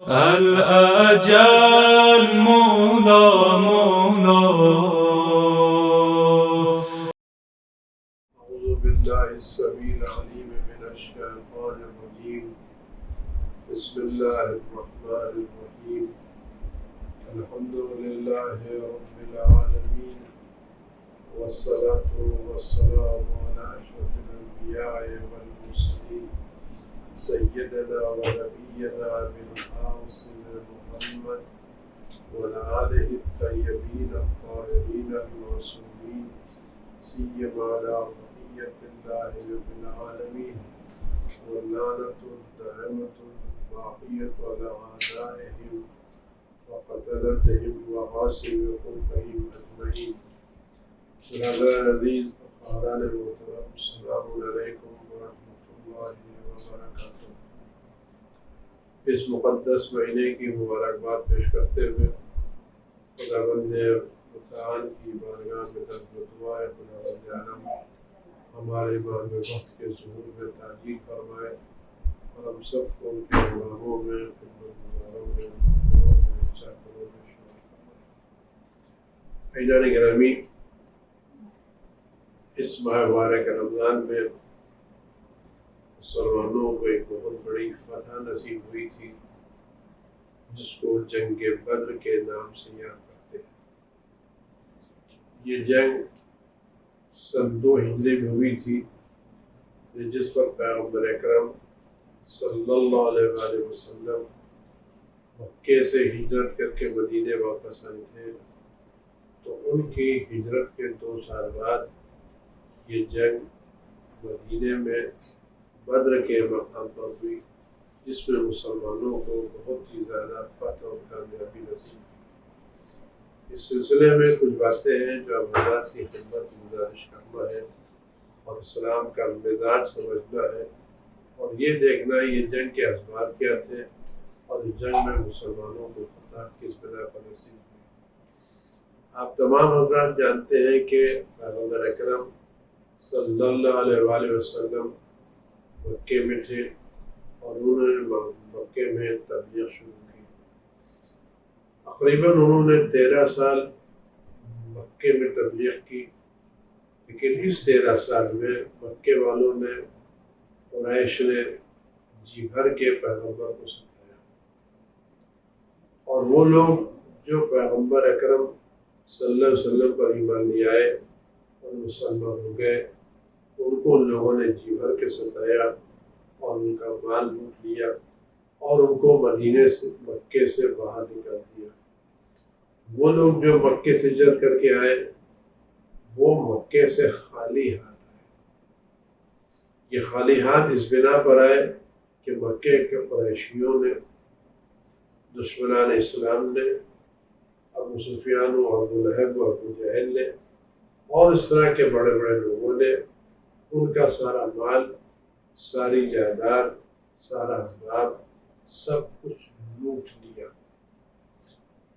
الأجل مولا مولا. أعوذ بالله السميع العليم من الشيطان الرجيم. بسم الله الرحمن الرحيم. الحمد لله رب العالمين، والصلاة والسلام على أشرف الأنبياء والمرسلين سيدنا ونبينا بالقاسم محمد وعلى آله الطيبين الطاهرين المعصومين سيما على بقية الله رب العالمين، واللعنة الدائمة الباقية على أعدائهم وقتلتهم وغاصب حقوقهم أجمعين. برادر عزیز خاندان محترم، السلام علیکم ورحمۃ اللہ وبرکاتہ. اس مقدس مہینے کی مبارکباد پیش کرتے ہوئے خداوند متعال کی بارگاہ میں درد و دعا ہے خداوند عالم ہمارے امام وقت کے ظہور میں تاجیل فرمائے اور ہم سب کو ان کے غلاموں میں، خدمت گزاروں میں، چاکروں میں شامل فرمائے. عزیزان گرامی، اس ماہ مبارک رمضان میں مسلمانوں کو ایک بہت بڑی فتح نصیب ہوئی تھی، جس کو جنگ بدر کے نام سے یاد کرتے ہیں. یہ جنگ سن 2 ہجری میں ہوئی تھی، جس وقت پیغمبر اکرم صلی اللہ علیہ وآلہ وسلم مکے سے ہجرت کر کے مدینے واپس آئے تھے. تو ان کی ہجرت کے 2 سال بعد یہ جنگ مدینے میں بدر کے مقام پر ہوئی، جس میں مسلمانوں کو بہت ہی زیادہ فتح اور کامیابی نصیب ہوئی. اس سلسلے میں کچھ باتیں ہیں جو حضرات کی خدمت گزارش کرنا ہے اور اسلام کا مزاج سمجھنا ہے اور یہ دیکھنا ہے یہ جنگ کے اسباب کیا تھے اور اس جنگ میں مسلمانوں کو فتح کس بنا پر نصیب ہوئی. آپ تمام حضرات جانتے ہیں کہ پیغمبر اکرم صلی اللہ علیہ وآلہ وسلم مکے میں تھے اور انہوں نے مکے میں تبلیغ شروع کی. تقریباً انہوں نے 13 سال مکے میں تبلیغ کی، لیکن اس 13 سال میں مکے والوں نے، قریش نے جی بھر کے پیغمبر کو ستایا اور وہ لوگ جو پیغمبر اکرم صلی اللہ علیہ وسلم پر ایمان لے آئے اور مسلمان ہو گئے، ان کو ان لوگوں نے جی بھر کے ستایا اور ان کا مال لوٹ لیا اور ان کو مدینے سے، مکے سے باہر نکال دیا. وہ لوگ جو مکے سے ہجرت کر کے آئے وہ مکے سے خالی ہاتھ آئے. یہ خالی ہاتھ اس بنا پر آئے کہ مکے کے قریشیوں نے، دشمنان اسلام نے، ابو سفیان و ابو لہب و ابو جہل نے اور اس طرح کے بڑے بڑے لوگوں نے ان کا سارا مال، ساری جائیداد، سارا اسباب، سب کچھ لوٹ لیا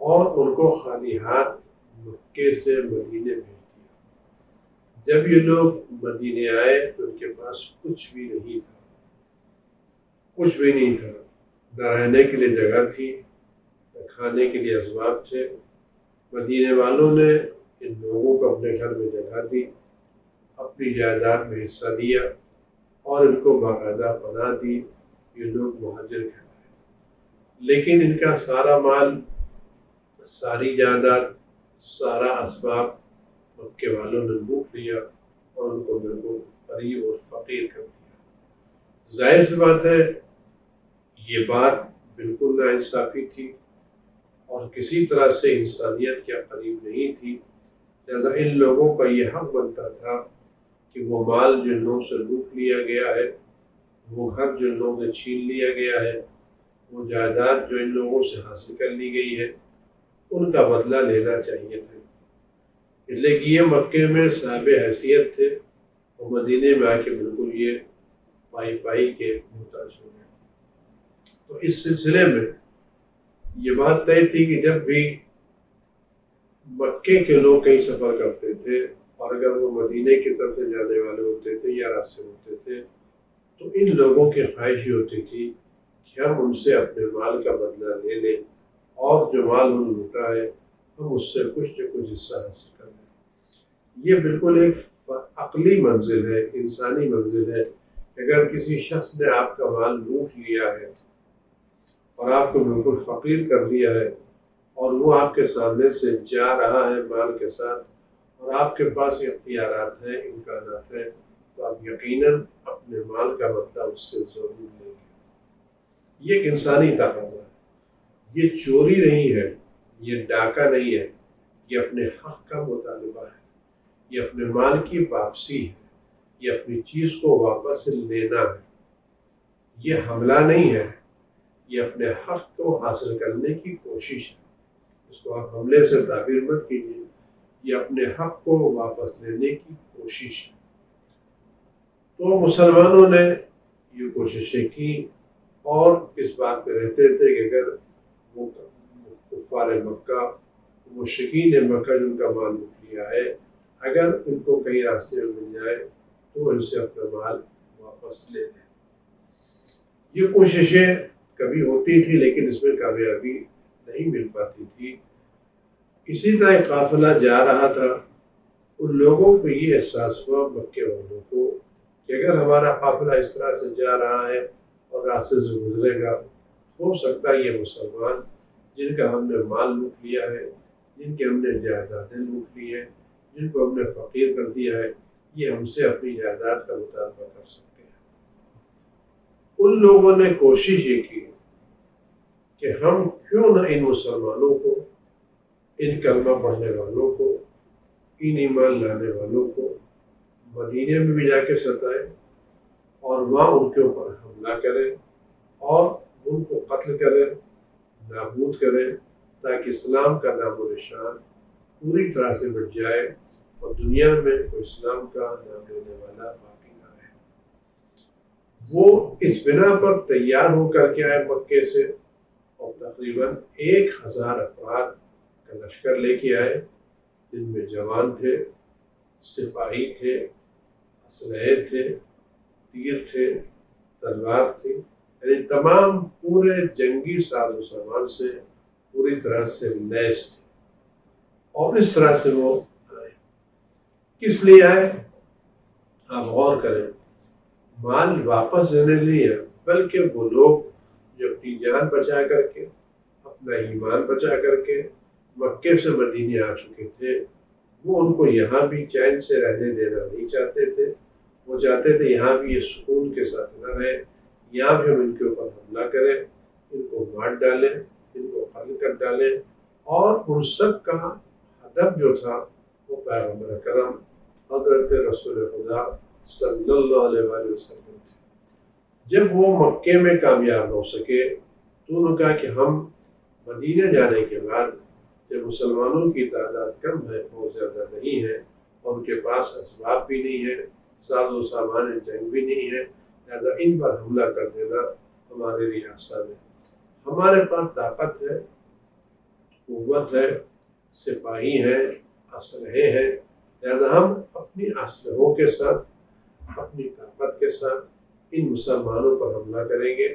اور ان کو خالی ہاتھ مکے سے مدینے بھیج دیا. جب یہ لوگ مدینے آئے تو ان کے پاس کچھ بھی نہیں تھا، کچھ بھی نہیں تھا. نہ رہنے کے لیے جگہ تھی، نہ کھانے کے لیے اسباب تھے. مدینے والوں نے ان لوگوں کو اپنے گھر میں جگہ دی، اپنی جائیداد میں حصہ دیا اور ان کو باقاعدہ پناہ دی. یہ لوگ مہاجر کہلائے. لیکن ان کا سارا مال، ساری جائیداد، سارا اسباب مکے والوں نے لوٹ لیا اور ان کو بالکل غریب اور فقیر کر دیا. ظاہر سی بات ہے یہ بات بالکل ناانصافی تھی اور کسی طرح سے انسانیت کے قریب نہیں تھی. لہذا ان لوگوں کا یہ حق بنتا تھا کہ وہ مال جن لوگوں سے لوٹ لیا گیا ہے، وہ گھر جن لوگوں سے چھین لیا گیا ہے، وہ جائیداد جو ان لوگوں سے حاصل کر لی گئی ہے، ان کا بدلہ لینا چاہیے تھا. اس لیے کہ یہ مکے میں صاحب حیثیت تھے اور مدینے میں آ کے بالکل یہ پائی پائی کے محتاج ہو گئے. تو اس سلسلے میں یہ بات طے تھی کہ جب بھی مکے کے لوگ کہیں سفر کرتے تھے اور اگر وہ مدینے کی طرف سے جانے والے ہوتے تھے یا راستے ہوتے تھے تو ان لوگوں کی خواہش یہ ہوتی تھی کہ ہم ان سے اپنے مال کا بدلہ لے لیں اور جو مال انہوں نے لوٹا ہے ہم اس سے کچھ نہ کچھ حصہ حاصل کر لیں۔ یہ بالکل ایک عقلی منزل ہے، انسانی منزل ہے کہ اگر کسی شخص نے آپ کا مال لوٹ لیا ہے اور آپ کو بالکل فقیر کر دیا ہے اور وہ آپ کے سامنے سے جا رہا ہے مال کے ساتھ اور آپ کے پاس اختیارات ہیں، امکانات ہیں، تو آپ یقیناً اپنے مال کا بدلہ اس سے ضرور لیں گے۔ یہ ایک انسانی تقاضا ہے، یہ چوری نہیں ہے، یہ ڈاکہ نہیں ہے، یہ اپنے حق کا مطالبہ ہے، یہ اپنے مال کی واپسی ہے، یہ اپنی چیز کو واپس لینا ہے، یہ حملہ نہیں ہے، یہ اپنے حق کو حاصل کرنے کی کوشش ہے۔ اس کو آپ حملے سے تعبیر مت کیجیے، یہ اپنے حق کو واپس لینے کی کوشش ہے۔ تو مسلمانوں نے یہ کوششیں کی اور اس بات پہ رہتے تھے کہ اگر وہ کفار مکہ، مشرکین مکہ جن کا مال لوٹ لیا ہے، اگر ان کو کئی راستے میں مل جائے تو ان سے اپنا مال واپس لے لیں۔ یہ کوششیں کبھی ہوتی تھی لیکن اس میں کامیابی نہیں مل پاتی تھی۔ اسی طرح ایک قافلہ جا رہا تھا، ان لوگوں کو یہ احساس ہوا، مکے والوں کو، کہ اگر ہمارا قافلہ اس طرح سے جا رہا ہے اور راستے سے گزرے گا، ہو سکتا ہے یہ مسلمان جن کا ہم نے مال لوٹ لیا ہے، جن کے ہم نے جائیدادیں لوٹ لی ہیں، جن کو ہم نے فقیر کر دیا ہے، یہ ہم سے اپنی جائیداد کا مطالبہ کر سکتے ہیں۔ ان لوگوں نے کوشش یہ کی کہ ہم کیوں نہ ان مسلمانوں کو، ان کلمہ پڑھنے والوں کو، ان ایمان لانے والوں کو مدینے میں بھی جا کے ستائیں اور وہاں ان کے اوپر حملہ کریں اور ان کو قتل کریں، نابود کریں، تاکہ اسلام کا نام و نشان پوری طرح سے مٹ جائے اور دنیا میں کوئی اسلام کا نام لینے والا باقی نہ رہے۔ وہ اس بنا پر تیار ہو کر کے آئے مکے سے اور تقریباً 1000 افراد کا لشکر لے کے آئے، جن میں جوان تھے، سپاہی تھے، اسلحے تھے، تیر تھے، تلوار تھی، یعنی تمام پورے جنگی ساز و سامان سے پوری طرح سے لیس تھے۔ اور اس طرح سے وہ آئے۔ کس لیے آئے؟ آپ غور کریں، مال واپس دینے لیے، بلکہ وہ لوگ جو اپنی جان بچا کر کے، اپنا ایمان بچا کر کے مکے سے مدینے آ چکے تھے، وہ ان کو یہاں بھی چین سے رہنے دینا نہیں چاہتے تھے۔ وہ چاہتے تھے یہاں بھی یہ سکون کے ساتھ نہ رہے، یہاں بھی ہم ان کے اوپر حملہ کریں، ان کو مار ڈالیں، ان کو قتل کر ڈالیں۔ اور ان سب کا ہدف جو تھا وہ پیغمبر اکرم حضرت رسول خدا صلی اللہ علیہ وآلہ وسلم تھے۔ جب وہ مکے میں کامیاب ہو سکے تو انہوں نے کہا کہ ہم مدینہ جانے کے بعد جب مسلمانوں کی تعداد کم ہے، بہت زیادہ نہیں ہے، اور ان کے پاس اسباب بھی نہیں ہے، ساز و سامان جنگ بھی نہیں ہے، لہٰذا ان پر حملہ کر دینا ہمارے لیے آسان ہے۔ ہمارے پاس طاقت ہے، قوت ہے، سپاہی ہیں، اسلحے ہیں، لہٰذا ہم اپنی اسلحوں کے ساتھ، اپنی طاقت کے ساتھ ان مسلمانوں پر حملہ کریں گے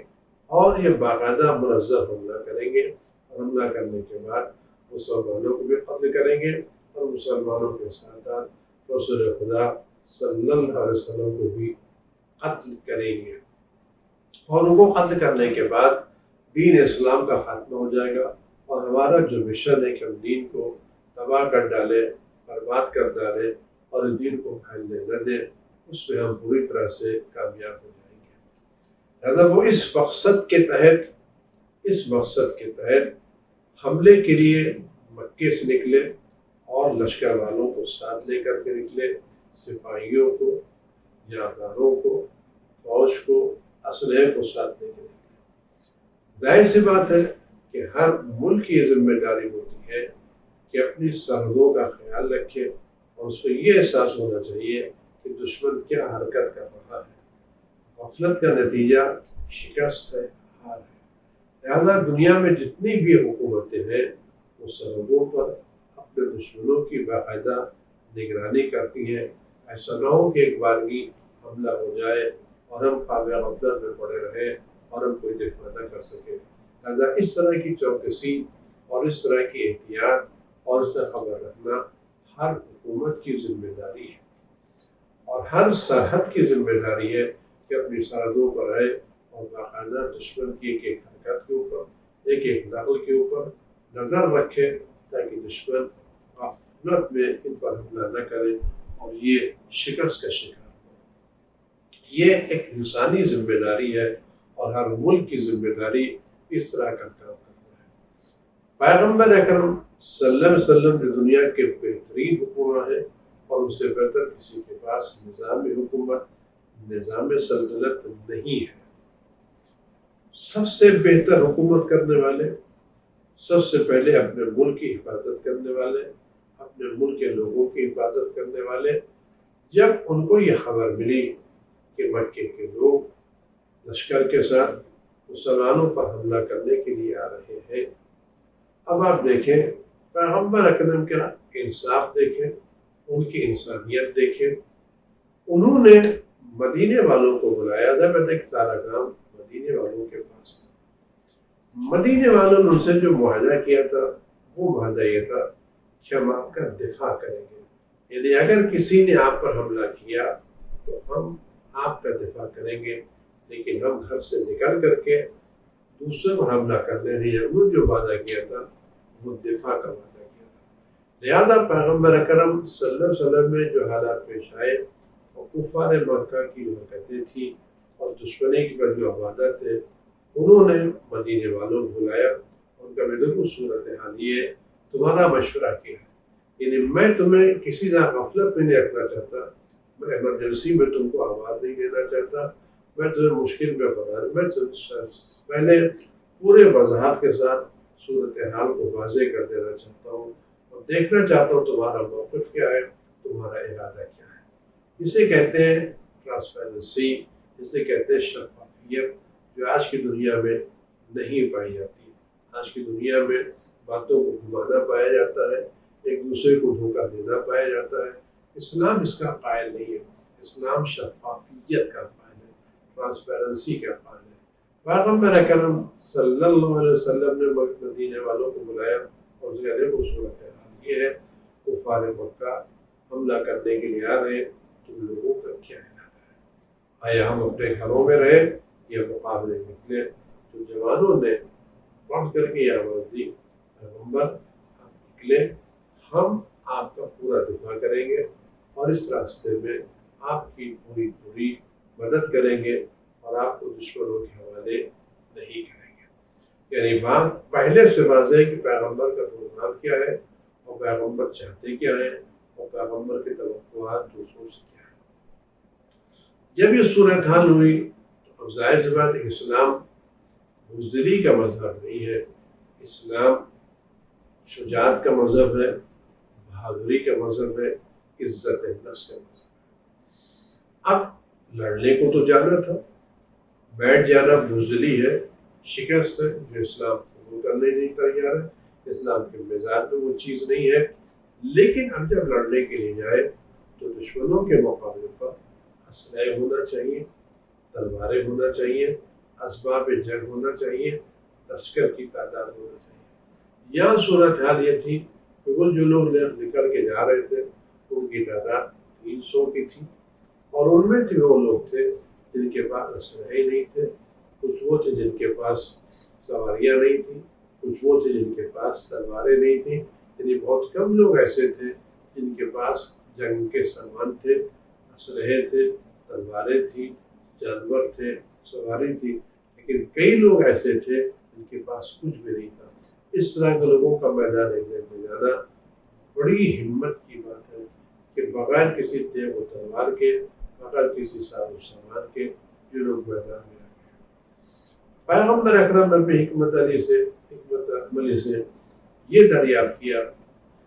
اور یہ باقاعدہ منظم حملہ کریں گے، اور حملہ کرنے کے بعد مسلمانوں کو بھی قتل کریں گے اور مسلمانوں کے ساتھ رسول خدا صلی اللہ علیہ وسلم کو بھی قتل کریں گے۔ اور ان کو قتل کرنے کے بعد دین اسلام کا خاتمہ ہو جائے گا اور ہمارا جو مشن ہے کہ ہم دین کو تباہ کر ڈالیں، برباد کر ڈالیں اور اس دین کو پھیلنے نہ دیں، اس میں ہم پوری طرح سے کامیاب ہو جائیں گے۔ لہٰذا وہ اس مقصد کے تحت حملے کے لیے مکے سے نکلے اور لشکر والوں کو ساتھ لے کر کے نکلے، سپاہیوں کو، جانداروں کو، فوج کو، اسلحے کو ساتھ لے کے نکلے۔ ظاہر سی بات ہے کہ ہر ملک کی یہ ذمہ داری ہوتی ہے کہ اپنی سرحدوں کا خیال رکھے اور اس کو یہ احساس ہونا چاہیے کہ دشمن کیا حرکت کر رہا ہے۔ غفلت کا نتیجہ شکست ہے، ہار ہے۔ لہٰذا دنیا میں جتنی بھی حکومتیں ہیں وہ سرحدوں پر اپنے دشمنوں کی باقاعدہ نگرانی کرتی ہیں۔ ایسا نہ ہو کہ ایک بارگی حملہ ہو جائے اور ہم خواب غفلت میں پڑے رہیں اور ہم کوئی دفاع نہ کر سکے. لہٰذا اس طرح کی چوکسی اور اس طرح کی احتیاط اور اس سے خبر رکھنا ہر حکومت کی ذمہ داری ہے اور ہر سرحد کی ذمہ داری ہے کہ اپنی سرحدوں پر رہے اور باقاعدہ دشمن کی ایک ایک حرکت کے اوپر ایک ایک نقل کے اوپر نظر رکھے تاکہ دشمن غفلت میں ان پر حملہ نہ کرے اور یہ شکست کا شکار ہو. یہ ایک انسانی ذمہ داری ہے اور ہر ملک کی ذمہ داری اس طرح کا کام کرنا ہے. پیغمبر اکرم صلی اللہ علیہ وسلم جو دنیا کے بہترین حکمراں ہیں اور اس سے بہتر کسی کے پاس نظام حکومت نظام سلطنت نہیں ہے. سب سے بہتر حکومت کرنے والے سب سے پہلے اپنے ملک کی حفاظت کرنے والے اپنے ملک کے لوگوں کی حفاظت کرنے والے جب ان کو یہ خبر ملی کہ مکے کے لوگ لشکر کے ساتھ مسلمانوں پر حملہ کرنے کے لیے آ رہے ہیں. اب آپ دیکھیں پیغمبر اکرم کا انصاف دیکھیں ان کی انسانیت دیکھیں. انہوں نے مدینے والوں کو بلایا تھا. میں نے سارا کام مدینے والوں کے پاس تھا. مدینے والوں نے ان سے جو معاہدہ کیا تھا وہ معاہدہ یہ تھا کہ ہم آپ کا دفاع کریں گے. یعنی اگر کسی نے آپ پر حملہ کیا تو ہم آپ کا دفاع کریں گے لیکن ہم گھر سے نکل کر کے دوسروں پر حملہ کرنے نہیں. انہوں نے جو وعدہ کیا تھا وہ دفاع کا وعدہ کیا تھا. لہذا پیغمبر اکرم صلی اللہ علیہ وسلم میں جو حالات پیش آئے اور کفار مکہ کی حرکتیں تھیں اور دشمنی کی جو عبادت ہے انہوں نے مدینے والوں کو بلایا. ان کا بالکل صورتحال یہ ہے تمہارا مشورہ کیا ہے. یعنی میں تمہیں کسی طرح غفلت میں نہیں رکھنا چاہتا. میں ایمرجنسی میں تم کو آواز نہیں دینا چاہتا. میں تمہیں مشکل میں بتا رہا. میں پہلے پورے وضاحت کے ساتھ صورتحال کو واضح کر دینا چاہتا ہوں اور دیکھنا چاہتا ہوں تمہارا موقف کیا ہے تمہارا ارادہ کیا ہے. اسے کہتے ہیں ٹرانسپیرنسی. اسے کہتے ہیں شفافیت جو آج کی دنیا میں نہیں پائی جاتی. آج کی دنیا میں باتوں کو گھمانا پایا جاتا ہے ایک دوسرے کو دھوکہ دینا پایا جاتا ہے. اسلام اس کا قائل نہیں ہے. اسلام شفافیت کا قائل ہے ٹرانسپیرنسی کا قائل ہے. پیغمبر اکرم صلی اللہ علیہ وسلم نے مدینے والوں کو بلایا اور اس کے کو صورتحال یہ ہے کفار مکہ حملہ کرنے کے لیے آ رہے تم لوگوں کا کیا ارادہ ہے. آیا ہم اپنے گھروں میں رہے یا مقابلے نکلے. تو جوانوں نے پڑھ کر کے یہ آواز دی پیغمبر آپ نکلے ہم آپ کا پورا دفاع کریں گے اور اس راستے میں آپ کی پوری مدد کریں گے اور آپ کو دشمنوں کے حوالے نہیں کریں گے. یعنی بات پہلے سے واضح ہے کہ پیغمبر کا پروگرام کیا ہے اور پیغمبر چاہتے کیا ہے اور پیغمبر کے توقعات دوسروں سے کیا ہے. جب یہ صورتحال ہوئی تو اب ظاہر سی بات ہے کہ اسلام بزدلی کا مذہب نہیں ہے. اسلام شجاعت کا مذہب ہے بہادری کا مذہب ہے عزت نفس کا مذہب ہے. اب لڑنے کو تو جانا تھا. بیٹھ جانا بزدلی ہے شکست ہے جو اسلام قبول کرنے نہیں تیار ہے. اسلام کے مزاج میں وہ چیز نہیں ہے. لیکن اب جب لڑنے کے لیے جائے تو دشمنوں کے مقابلے پر اسلحے ہونا چاہیے تلواریں ہونا چاہیے اسباب جنگ ہونا چاہیے لشکر کی تعداد ہونا چاہیے. یہاں صورتحال یہ تھی کہ وہ جو لوگ نکل کے جا رہے تھے ان کی تعداد 300 کی تھی اور ان میں تھے وہ لوگ تھے جن کے پاس اسلحے نہیں تھے. کچھ وہ تھے جن کے پاس سواریاں نہیں تھیں. کچھ وہ تھے جن کے پاس تلواریں نہیں تھیں. یعنی بہت کم لوگ ایسے تھے جن کے پاس جنگ کے سامان تھے اسلحے تھے تلواریں تھیں جانور تھے سواری تھی. لیکن کئی لوگ ایسے تھے جن کے پاس کچھ بھی نہیں تھا. اس طرح کے لوگوں کا میدان میں جانا بڑی ہمت کی بات ہے کہ بغیر کسی تیغ و تلوار کے بغیر کسی ساز و سامان کے جو لوگ میدان میں آ گئے. پیغمبر اکرم نے بھی حکمت عملی سے یہ دریافت کیا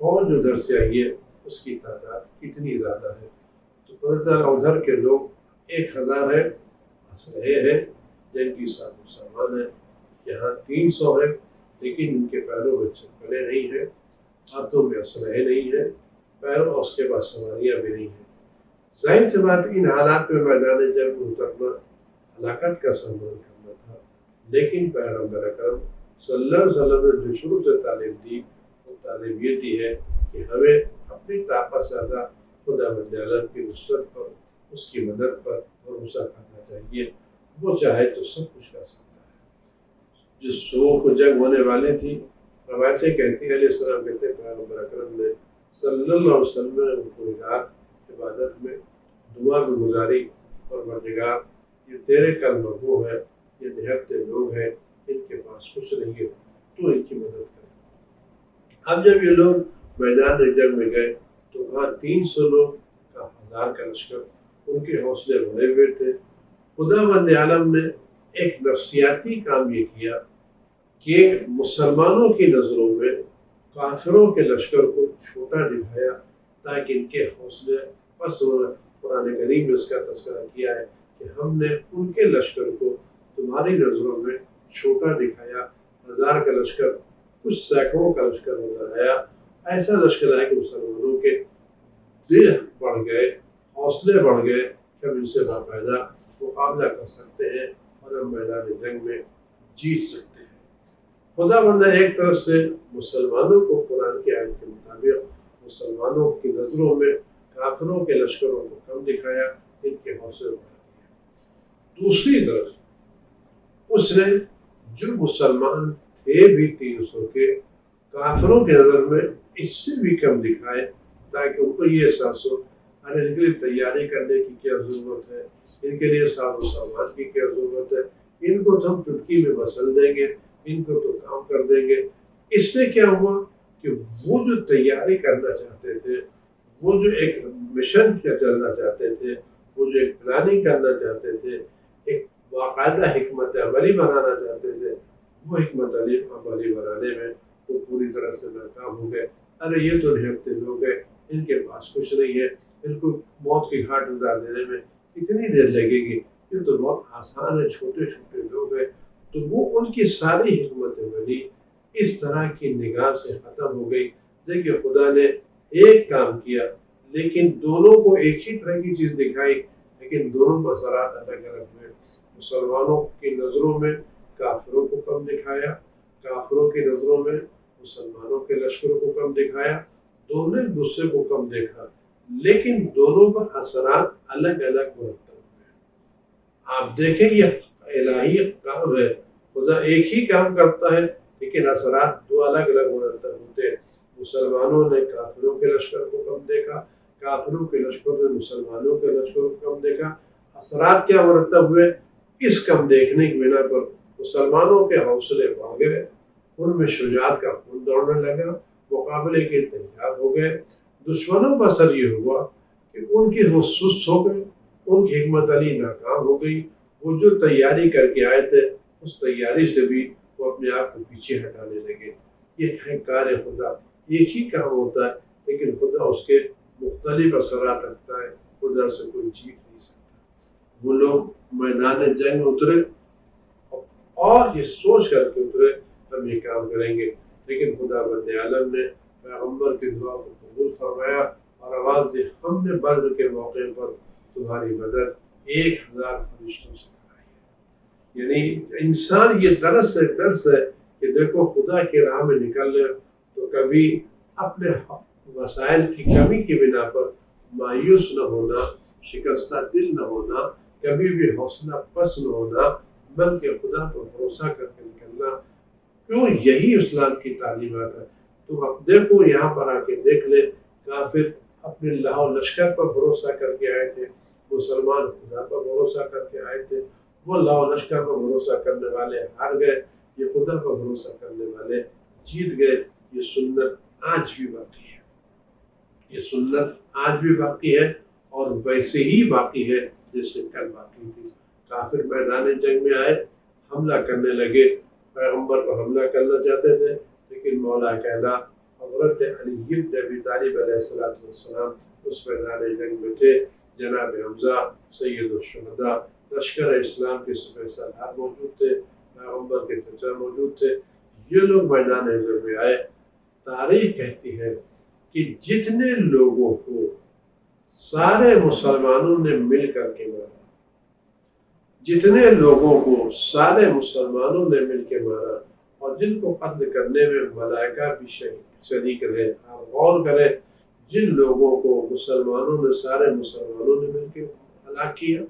فوج ادھر سے آئی ہے اس کی تعداد کتنی زیادہ ہے. تو پتہ چلا ادھر کے لوگ 1000 ہے اسلحے ہیں جن کی ساز و سامان ہے. یہاں 300 ہے لیکن ان کے پیروں میں چپلیں نہیں ہیں ہاتھوں میں اسلحے نہیں ہیں پیروں اور اس کے بعد سواریاں بھی نہیں ہیں. ظاہر سی بات ان حالات میں میدان جنگ میں اترنا ہلاکت کا سامنا کرنا تھا. لیکن پیغمبر اکرم صلی اللہ علیہ وسلم نے جو شروع سے تعلیم دی وہ تعلیم یہ دی ہے کہ ہمیں اپنی طاقت سے زیادہ خدا بند عالم کی نصرت پر، اس کی مدد پر بھروسہ کرنا چاہیے۔ وہ چاہے تو سب کچھ کر سکتا ہے۔ جس صبح کو جنگ ہونے والی تھی، روایتیں کہتی ہیں، علیہ السلام کہتے ہیں پیغمبر اکرم نے صلی اللہ علیہ وسلم نے ان کو رات عبادت میں دعا میں گزاری، پروردگار یہ تیرے کلمہ گو ہے، یہ نہتے لوگ ہیں، ان کے پاس کچھ نہیں ہے، تو ان کی مدد کر۔ اب جب یہ لوگ میدان جنگ میں گئے تو وہاں 300 لوگ کا 1000 کا لشکر، ان کے حوصلے بڑھے ہوئے تھے۔ خدا بند عالم نے ایک نفسیاتی کام یہ کیا کہ مسلمانوں کی نظروں میں کافروں کے لشکر کو چھوٹا دکھایا تاکہ ان کے حوصلے پست ہونا۔ قرآن کریم میں اس کا تذکرہ کیا ہے کہ ہم نے ان کے لشکر کو تمہاری نظروں میں چھوٹا دکھایا، 1000 کا لشکر کچھ سینکڑوں کا لشکر نظر آیا۔ ایسا لشکر آیا کہ مسلمانوں کے دل بڑھ گئے، حوصلے بڑھ گئے کہ ہم ان سے باقاعدہ مقابلہ کر سکتے ہیں اور ہم میدان جنگ میں جیت سکتے ہیں۔ خدا بندہ ایک طرف سے مسلمانوں کو قرآن کی آیت کے مطابق مسلمانوں کی نظروں میں کافروں کے لشکروں کو کم دکھایا، ان کے حوصلے بڑھا دیے۔ دوسری طرف اس نے جو مسلمان تھے بھی 300 کے، کافروں کے نظر میں اس سے بھی کم دکھائے تاکہ ان کو یہ احساس ہو ارے ان کے لیے تیاری کرنے کی کیا ضرورت ہے، ان کے لیے ساز و سامان کی کیا ضرورت ہے، ان کو تو ہم چٹکی میں مسل دیں گے، ان کو تو کام کر دیں گے۔ اس سے کیا ہوا کہ وہ جو تیاری کرنا چاہتے تھے، وہ جو ایک مشن کیا چلنا چاہتے تھے، وہ جو ایک پلاننگ کرنا چاہتے تھے، ایک باقاعدہ حکمت عملی بنانا چاہتے تھے، وہ حکمت عملی بنانے میں وہ پوری طرح سے ناکام ہو گئے۔ ارے یہ تو نہتے لوگ ہیں، ان کے پاس کچھ نہیں ہے، ان کو موت کی گھاٹ اتار دینے میں کتنی دیر لگے گی، یہ تو بہت آسان ہے، چھوٹے چھوٹے لوگ ہیں۔ تو وہ ان کی ساری حکمت عملی اس طرح کی نگاہ سے ختم ہو گئی۔ دیکھیے خدا نے ایک کام کیا لیکن دونوں کو ایک ہی طرح کی چیز دکھائی، لیکن دونوں کے اثرات الگ الگ ہوئے۔ مسلمانوں کی نظروں میں کافروں کو کم دکھایا، کافروں کی نظروں میں مسلمانوں کے لشکروں کو کم دکھایا، دونوں ایک دوسرے کو کم دیکھا، لیکن دونوں پر اثرات الگ الگ مرتب ہوئے۔ آپ دیکھیں یہ الہی کام ہے، خدا ایک ہی کام کرتا ہے لیکن اثرات دو الگ الگ مرتب ہوتے ہیں۔ مسلمانوں نے کافروں کے لشکر کو کم دیکھا، کافروں کے لشکر نے مسلمانوں کے لشکر کو کم دیکھا۔ اثرات کیا مرتب ہوئے؟ اس کم دیکھنے کی بنا پر مسلمانوں کے حوصلے بڑھ گئے، ان میں شجاعت کا خون دوڑنے لگا، مقابلے کے تیار ہو گئے۔ دشمنوں کا اثر یہ ہوا کہ ان کی وہ سست ہو گئے، ان کی حکمت عملی ناکام ہو گئی۔ وہ جو تیاری کر کے آئے تھے اس تیاری سے بھی وہ اپنے آپ کو پیچھے ہٹانے لگے۔ یہ ہے کار خدا، ایک ہی کام ہوتا ہے لیکن خدا اس کے مختلف اثرات رکھتا ہے، خدا سے کوئی جیت نہیں سکتا۔ وہ لوگ میدان جنگ میں اترے اور یہ سوچ کر کے اترے ہم یہ کام کریں گے، لیکن خدا بند عالم نے پیغمبر کی دعا کو قبول فرمایا اور آواز دی ہم نے بدر کے موقع پر تمہاری مدد 1000 فرشتوں سے کرائی ہے۔ یعنی انسان یہ درس ہے کہ دیکھو خدا کی راہ میں نکلنے تو کبھی اپنے وسائل کی کمی کی بنا پر مایوس نہ ہونا، شکستہ دل نہ ہونا، کبھی بھی حوصلہ پست نہ ہونا، بلکہ خدا پر بھروسہ کر کے نکلنا۔ کیوں؟ یہی اسلام کی تعلیمات ہے۔ تم اب دیکھو یہاں پر آ کے دیکھ لے، کافر اپنے لاؤ لشکر پر بھروسہ کر کے آئے تھے، مسلمان خدا پر بھروسہ کر کے آئے تھے۔ وہ لاؤ لشکر پر بھروسہ کرنے والے ہار گئے، یہ خدا پر بھروسہ کرنے والے جیت گئے۔ یہ سنت آج بھی باقی ہے، یہ سنت آج بھی باقی ہے اور ویسے ہی باقی ہے جیسے کل باقی تھی۔ کافر میدان جنگ میں آئے، حملہ کرنے لگے، پیغمبر پر حملہ کرنا چاہتے تھے، لیکن مولا کہلا حضرت علی بن ابی طالب علیہ السلام اس میدان جنگ میں تھے۔ جناب حمزہ سید الشہداء لشکر اسلام کے سپہ سالار موجود تھے، پیغمبر کے چچا موجود تھے، یہ لوگ میدان جنگ میں آئے۔ تاریخ کہتی ہے کہ جتنے لوگوں کو سارے مسلمانوں نے مل کر کے مارا، جتنے لوگوں کو سارے مسلمانوں نے مل کے مارا اور جن کو قتل کرنے میں ملائکہ بھی شریک رہے. آپ غور کریں جن لوگوں کو مسلمانوں نے سارے مسلمانوں نے مل کے ہلاک کیا،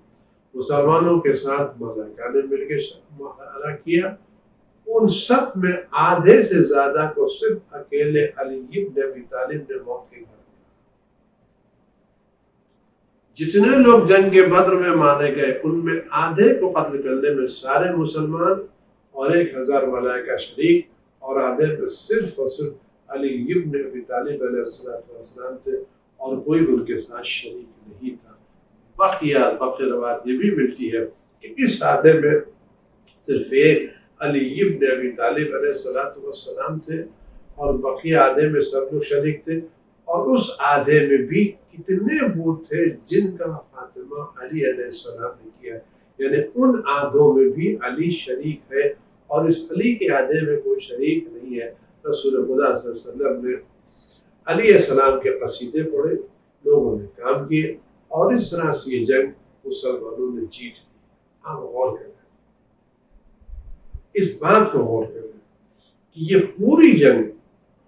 مسلمانوں کے ساتھ ملائکہ نے مل کے ہلاک کیا، ان سب میں آدھے سے زیادہ کو صرف اکیلے علی بن ابی طالب نے موت کے گھر. جتنے لوگ جنگ بدر میں مارے گئے ان میں آدھے کو قتل کرنے میں سارے مسلمان اور 1000 ملائکہ شریک، اور آدھے میں صرف اور صرف علی بن ابی طالب علیہ السلام تھے اور کوئی ان کے ساتھ شریک نہیں تھا. باقی روایت یہ بھی ملتی ہے کہ اس آدھے میں صرف ایک علی بن ابی طالب علیہ السلام تھے اور باقی آدھے میں سب لوگ شریک تھے. اور اس آدھے میں بھی کتنے وہ تھے جن کا خاتمہ علی علیہ السلام نے کیا، یعنی ان آدھوں میں بھی علی شریک ہے اور اس علی کے آدھے میں کوئی شریک نہیں ہے. رسول خدا صلی اللہ علیہ وسلم نے علی علیہ السلام کے قصیدے پڑھے، لوگوں نے کام کیے اور اس طرح سے یہ جنگ مسلمانوں نے جیت لی. آپ غور کریں، اس بات کو غور کریں کہ یہ پوری جنگ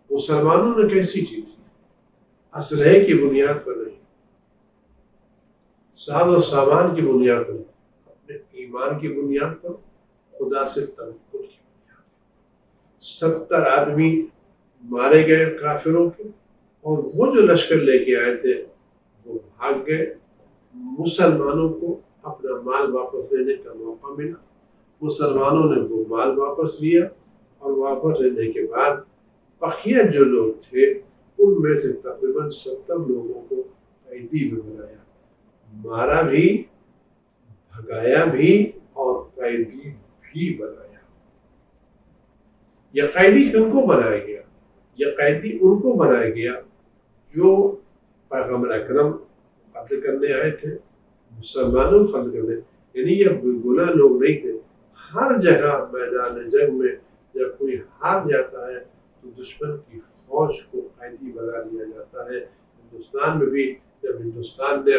مسلمانوں نے کیسی جیتی؟ اسلحے کی بنیاد پر نہیں، ساز و سامان کی بنیاد پر، اپنے ایمان کی بنیاد پر، خدا سے توکل کی بنیاد پر. 70 آدمی مارے گئے کافروں کے، اور وہ جو لشکر لے کے آئے تھے وہ بھاگ گئے. مسلمانوں کو اپنا مال واپس لینے کا موقع ملا، مسلمانوں نے وہ مال واپس لیا اور واپس لینے کے بعد بقیہ جو لوگ تھے ان میں سے تقریباً 70 لوگوں کو قیدی میں بنایا، مارا بھی، بھگایا بھی اور قیدی بھی بنایا. یہ قیدی کن کو بنایا گیا؟ یہ قیدی ان کو بنایا گیا جو پیغمبر اکرم قتل کرنے آئے تھے، مسلمانوں کو قتل کرنے. یعنی یہ گناہ لوگ نہیں تھے. ہر جگہ میدان جنگ میں جب کوئی ہار جاتا ہے تو دشمن کی فوج کو قیدی بنا لیا جاتا ہے. ہندوستان میں بھی جب ہندوستان نے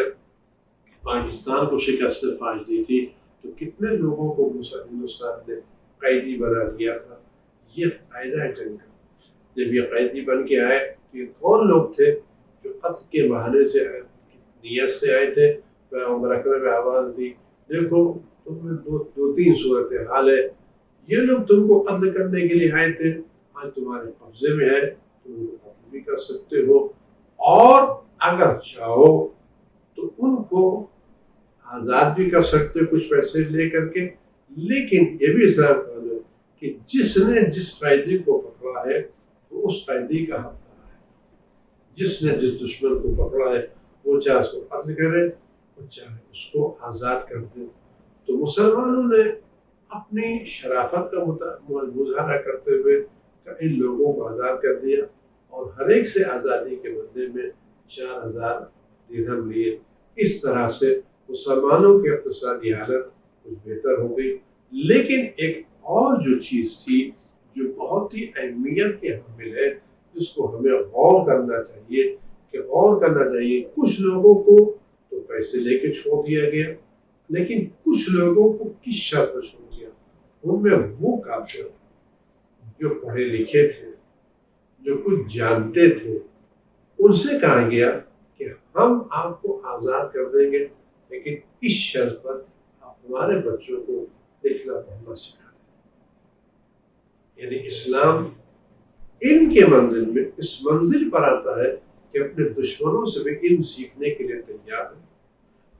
پاکستان کو شکست فاش دی تھی تو کتنے لوگوں کو ہندوستان نے قیدی بنا لیا تھا. یہ فائدہ ہے جنگ کا. جب یہ قیدی بن کے آئے تو یہ کون لوگ تھے جو قتل کے بہانے سے نیت سے آئے تھے؟ پیغمبر اکرم نے آواز دی، دیکھو تم میں دو تین صورتحال ہے، یہ لوگ تم کو قتل کرنے کے لیے آئے تھے، آج تمہارے قبضے میں ہے، تم ان کو قتل بھی کر سکتے ہو، اور اگر چاہو تو ان کو آزاد بھی کر سکتے کچھ پیسے لے کر کے. لیکن یہ بھی اسلام کا ہے کہ جس نے جس قیدی کو پکڑا ہے تو اس قیدی کا حق ہے. جس نے جس دشمن کو پکڑا ہے وہ چاہے اس کو قتل کرے اور چاہے اس کو آزاد کر دے. تو مسلمانوں نے اپنی شرافت کا مظاہرہ کرتے ہوئے ان لوگوں کو آزاد کر دیا اور ہر ایک سے آزادی کے بدلے میں 4000 درہم لیے. اس طرح سے مسلمانوں کی اقتصادی حالت کچھ بہتر ہو گئی. لیکن ایک اور جو چیز تھی جو بہت ہی اہمیت کے حامل ہے، جس کو ہمیں غور کرنا چاہیے کچھ لوگوں کو تو پیسے لے کے چھوڑ دیا گیا، لیکن کچھ لوگوں کو کس شرط پر چھوڑ دیا؟ ان میں وہ کافر جو پڑھے لکھے تھے، جو کچھ جانتے تھے، ان سے کہا گیا کہ ہم آپ کو آزاد کر دیں گے، لیکن اس شرط پر آپ ہمارے بچوں کو لکھنا پڑھنا سکھا دیں. یعنی اسلام علم کے منزل میں اس منزل پر آتا ہے کہ اپنے دشمنوں سے بھی علم سیکھنے کے لیے تیار ہے،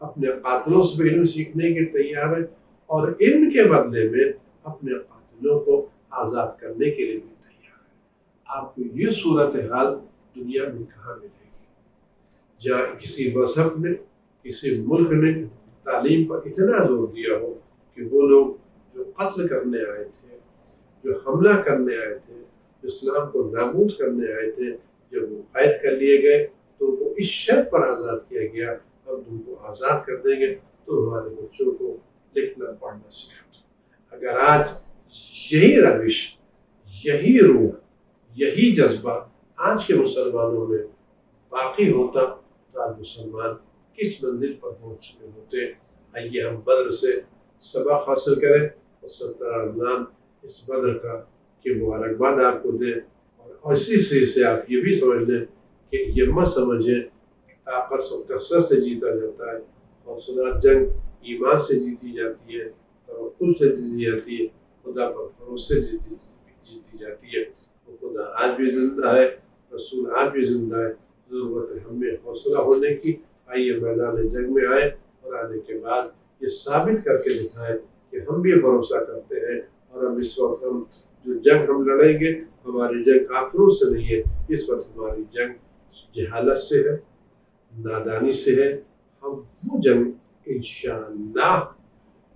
اپنے قاتلوں سے بھی علم سیکھنے کے تیار ہے، اور علم کے بدلے میں اپنے قاتلوں کو آزاد کرنے کے لیے بھی تیار ہے. آپ کو یہ صورتحال دنیا میں کہاں ملے گی جہاں کسی مذہب نے، کسی ملک نے تعلیم پر اتنا زور دیا ہو کہ وہ لوگ جو قتل کرنے آئے تھے، جو حملہ کرنے آئے تھے، جو اسلام کو نابود کرنے آئے تھے، جب وہ قید کر لیے گئے تو ان کو اس شرط پر آزاد کیا گیا ہم تم کو آزاد کر دیں گے تو ہمارے بچوں کو لکھنا پڑھنا سکھا دو. اگر آج یہی روش، یہی روح، یہی جذبہ آج کے مسلمانوں میں باقی ہوتا تو آج مسلمان کس منزل پر پہنچ چکے ہوتے. آئیے ہم بدر سے سبق حاصل کریں اور 17 رمضان اس بدر کا کہ مبارکباد آپ کو دیں، اور اسی سے آپ یہ بھی سمجھ لیں کہ یہ مت سمجھیں طاقت اور کثرت سے جیتا جاتا ہے، حوصلہ جنگ ایمان سے جیتی جاتی ہے، توکل سے جیتی جاتی ہے، خدا پر بھروسے جیتی جاتی ہے۔ وہ خدا آج بھی زندہ ہے، رسول آج بھی زندہ ہے، ضرورت ہے ہمیں حوصلہ ہونے کی۔ آئیے میدان جنگ میں آئے اور آنے کے بعد یہ ثابت کر کے دکھائیں کہ ہم بھی بھروسہ کرتے ہیں، اور ہم اس وقت ہم جو جنگ ہم لڑیں گے ہماری جنگ کافروں سے نہیں ہے، اس وقت ہماری جنگ جہالت سے ہے، نادانی سے ہے۔ ہم وہ جنگ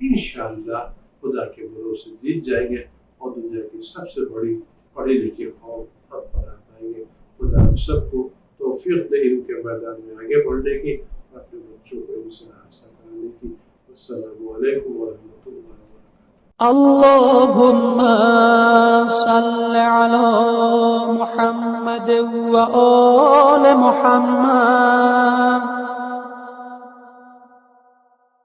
انشاءاللہ خدا کے بھروسے جیت جائیں گے، اور دنیا کی سب سے بڑی پڑھی لکھی قوم ہم بنا پائیں گے۔ خدا ہم سب کو توفیق دے علم کے میدان میں آگے بڑھنے کی، اپنے بچوں کو علم سے آراستہ کرانے کی۔ السلام علیکم ورحمۃ اللہ وبرکاتہ۔ اللهم صل على محمد وآل محمد